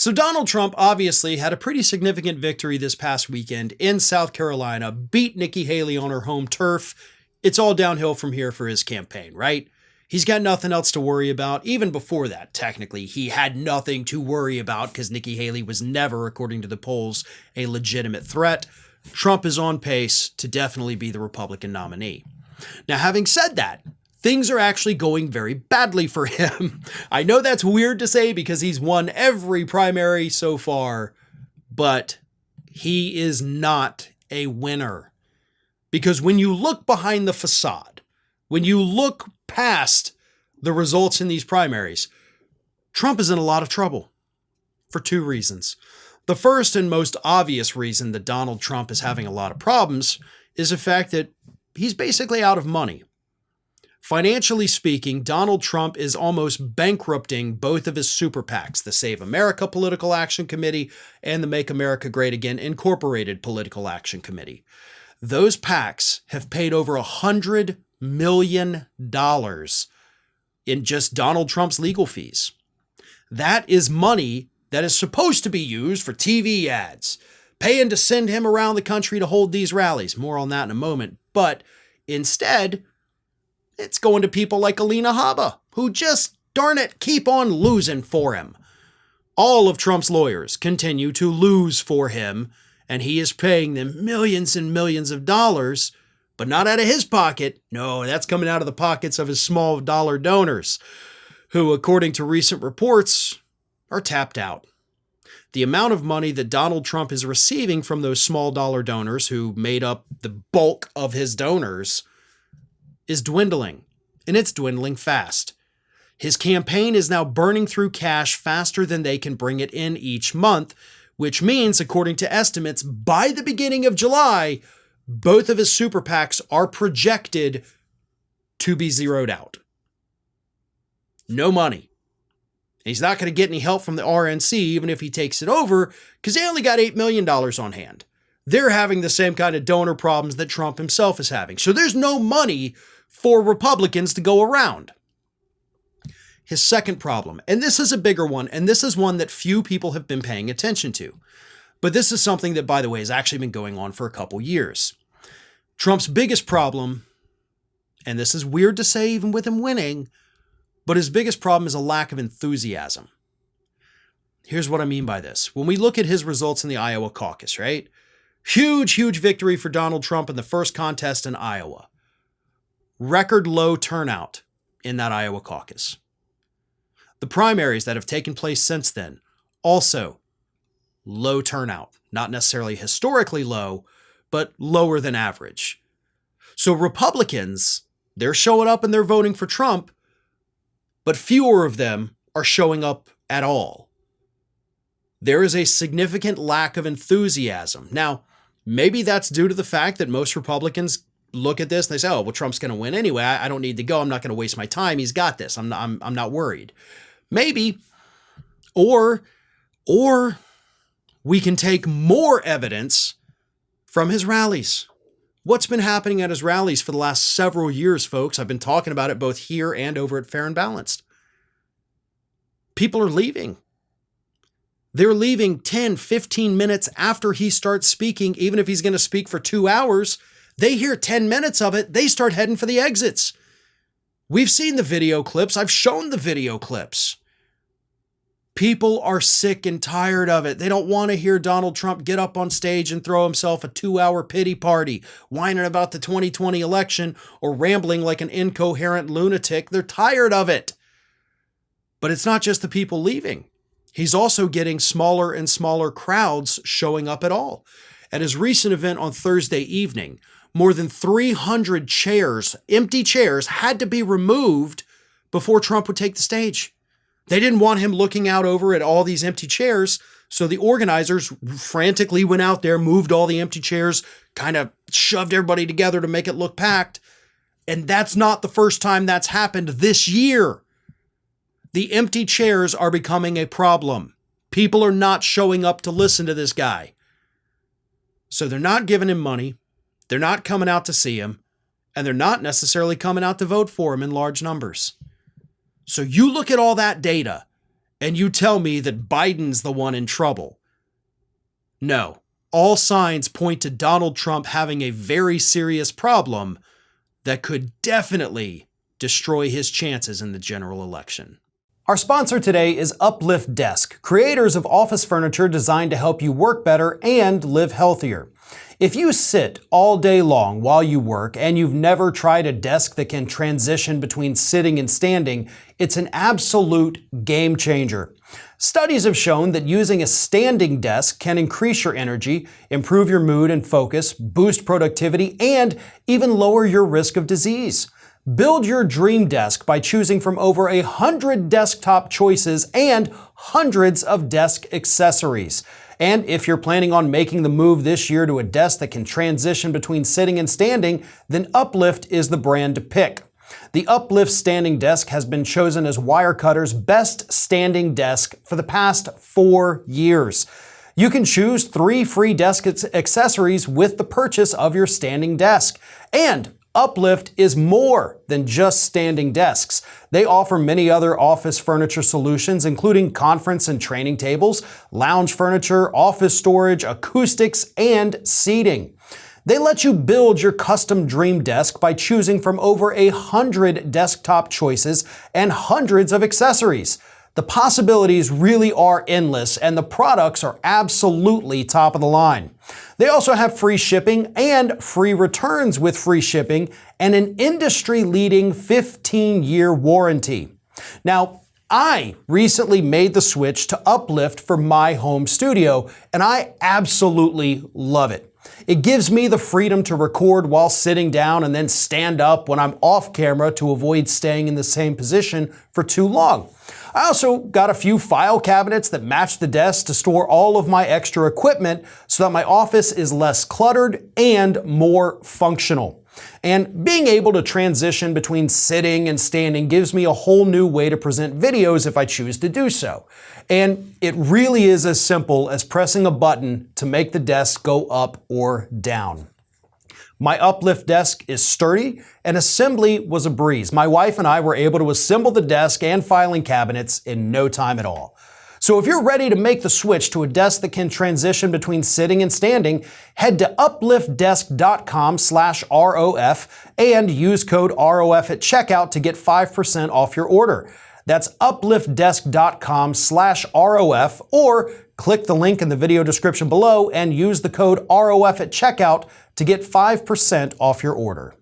So Donald Trump obviously had a pretty significant victory this past weekend in South Carolina, beat Nikki Haley on her home turf. It's all downhill from here for his campaign, right? He's got nothing else to worry about. Even before that, technically, he had nothing to worry about because Nikki Haley was never, according to the polls, a legitimate threat. Trump is on pace to definitely be the Republican nominee. Now, having said that, things are actually going very badly for him. I know that's weird to say because he's won every primary so far, but he is not a winner. Because when you look behind the facade, when you look past the results in these primaries, Trump is in a lot of trouble for two reasons. The first and most obvious reason that Donald Trump is having a lot of problems is the fact that he's basically out of money. Financially speaking, Donald Trump is almost bankrupting both of his super PACs, the Save America Political Action Committee and the Make America Great Again Incorporated Political Action Committee. Those PACs have paid over $100 million in just Donald Trump's legal fees. That is money that is supposed to be used for TV ads, paying to send him around the country to hold these rallies. More on that in a moment. But instead, it's going to people like Alina Habba, who just, darn it, keep on losing for him. All of Trump's lawyers continue to lose for him, and he is paying them millions and millions of dollars, but not out of his pocket. No, that's coming out of the pockets of his small dollar donors, who, according to recent reports, are tapped out. The amount of money that Donald Trump is receiving from those small dollar donors, who made up the bulk of his donors, is dwindling, and it's dwindling fast. His campaign is now burning through cash faster than they can bring it in each month, which means, according to estimates, by the beginning of July, both of his super PACs are projected to be zeroed out. No money. He's not going to get any help from the RNC, even if he takes it over, because they only got $8 million on hand. They're having the same kind of donor problems that Trump himself is having. So there's no money for Republicans to go around. His second problem, and this is a bigger one, and this is one that few people have been paying attention to, but this is something that, by the way, has actually been going on for a couple years. Trump's biggest problem, and this is weird to say even with him winning, but his biggest problem is a lack of enthusiasm. Here's what I mean by this. When we look at his results in the Iowa caucus, right? Huge victory for Donald Trump in the first contest in Iowa. Record low turnout in that Iowa caucus. The primaries that have taken place since then, also low turnout. Not necessarily historically low, but lower than average. So Republicans, they're showing up and they're voting for Trump, but fewer of them are showing up at all. There is a significant lack of enthusiasm. Now, maybe that's due to the fact that most Republicans look at this and they say, oh, well, Trump's going to win anyway. I don't need to go. I'm not going to waste my time. He's got this. I'm not worried. Maybe. Or we can take more evidence from his rallies. What's been happening at his rallies for the last several years, folks? I've been talking about it both here and over at Fair and Balanced. People are leaving. They're leaving 10, 15 minutes after he starts speaking. Even if he's going to speak for 2 hours, they hear 10 minutes of it. They start heading for the exits. We've seen the video clips. I've shown the video clips. People are sick and tired of it. They don't want to hear Donald Trump get up on stage and throw himself a 2-hour pity party, whining about the 2020 election or rambling like an incoherent lunatic. They're tired of it. But it's not just the people leaving. He's also getting smaller and smaller crowds showing up at all. At his recent event on Thursday evening, more than 300 chairs, empty chairs, had to be removed before Trump would take the stage. They didn't want him looking out over at all these empty chairs, so the organizers frantically went out there, moved all the empty chairs, kind of shoved everybody together to make it look packed. And that's not the first time that's happened this year. The empty chairs are becoming a problem. People are not showing up to listen to this guy. So they're not giving him money. They're not coming out to see him. And they're not necessarily coming out to vote for him in large numbers. So you look at all that data And you tell me that Biden's the one in trouble. No, all signs point to Donald Trump having a very serious problem that could definitely destroy his chances in the general election. Our sponsor today is Uplift Desk, creators of office furniture designed to help you work better and live healthier. If you sit all day long while you work and you've never tried a desk that can transition between sitting and standing, it's an absolute game changer. Studies have shown that using a standing desk can increase your energy, improve your mood and focus, boost productivity, and even lower your risk of disease. Build your dream desk by choosing from over 100 desktop choices and hundreds of desk accessories. And if you're planning on making the move this year to a desk that can transition between sitting and standing, then Uplift is the brand to pick. The Uplift standing desk has been chosen as Wirecutter's best standing desk for the past 4 years. You can choose 3 free desk accessories with the purchase of your standing desk. And Uplift is more than just standing desks. They offer many other office furniture solutions, including conference and training tables, lounge furniture, office storage, acoustics, and seating. They let you build your custom dream desk by choosing from over 100 desktop choices and hundreds of accessories. The possibilities really are endless, and the products are absolutely top of the line. They also have free shipping and free returns with free shipping and an industry-leading 15-year warranty. Now, I recently made the switch to Uplift for my home studio, and I absolutely love it. It gives me the freedom to record while sitting down and then stand up when I'm off camera to avoid staying in the same position for too long. I also got a few file cabinets that match the desk to store all of my extra equipment so that my office is less cluttered and more functional. And being able to transition between sitting and standing gives me a whole new way to present videos if I choose to do so. And it really is as simple as pressing a button to make the desk go up or down. My Uplift desk is sturdy, and assembly was a breeze. My wife and I were able to assemble the desk and filing cabinets in no time at all. So if you're ready to make the switch to a desk that can transition between sitting and standing, head to upliftdesk.com/ROF and use code ROF at checkout to get 5% off your order. That's upliftdesk.com/ROF, or click the link in the video description below and use the code ROF at checkout to get 5% off your order.